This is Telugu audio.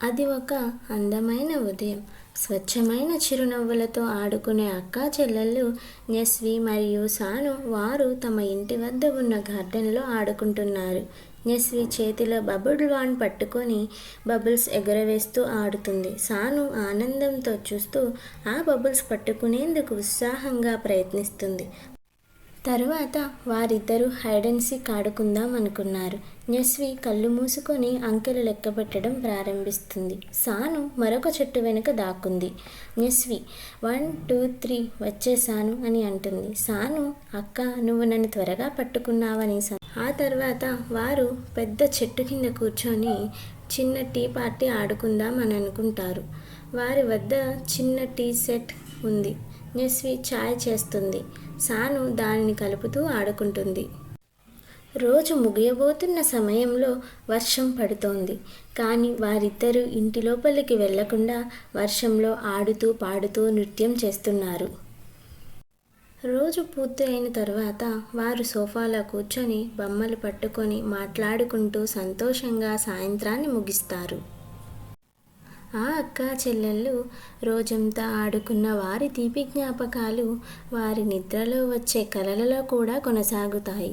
అది ఒక అందమైన ఉదయం. స్వచ్ఛమైన చిరునవ్వులతో ఆడుకునే అక్కా చెల్లెళ్ళు న్యస్వి మరియు సాను వారు తమ ఇంటి వద్ద ఉన్న గార్డెన్లో ఆడుకుంటున్నారు. న్యస్వి చేతిలో బబుల్ వాన్ పట్టుకొని బబుల్స్ ఎగురవేస్తూ ఆడుతుంది. సాను ఆనందంతో చూస్తూ ఆ బబుల్స్ పట్టుకునేందుకు ఉత్సాహంగా ప్రయత్నిస్తుంది. తరువాత వారిద్దరూ హైడ్ అండ్ సీక్ ఆడుకుందాం అనుకున్నారు. న్యస్వి కళ్ళు మూసుకొని అంకెలు లెక్కపెట్టడం ప్రారంభిస్తుంది. సాను మరొక చెట్టు వెనుక దాక్కుంది. న్యస్వి 1 2 3 వచ్చేసాను అని అంటుంది. సాను అక్క నువ్వు నన్ను త్వరగా పట్టుకున్నావని. ఆ తర్వాత వారు పెద్ద చెట్టు కింద కూర్చొని చిన్న టీ పార్టీ ఆడుకుందాం అని అనుకుంటారు. వారి వద్ద చిన్న టీ సెట్ ఉంది. న్యస్వి చాయ్ చేస్తుంది. సాను దానిని కలుపుతూ ఆడుకుంటుంది. రోజు ముగియబోతున్న సమయంలో వర్షం పడుతోంది. కానీ వారిద్దరూ ఇంటి లోపలికి వెళ్లకుండా వర్షంలో ఆడుతూ పాడుతూ నృత్యం చేస్తున్నారు. రోజు పూర్తి అయిన తర్వాత వారు సోఫాలో కూర్చొని బొమ్మలు పట్టుకొని మాట్లాడుకుంటూ సంతోషంగా సాయంత్రాన్ని ముగిస్తారు. ఆ అక్కా చెల్లెళ్ళు రోజంతా ఆడుకున్న వారి తీపి జ్ఞాపకాలు వారి నిద్రలో వచ్చే కలలలో కూడా కొనసాగుతాయి.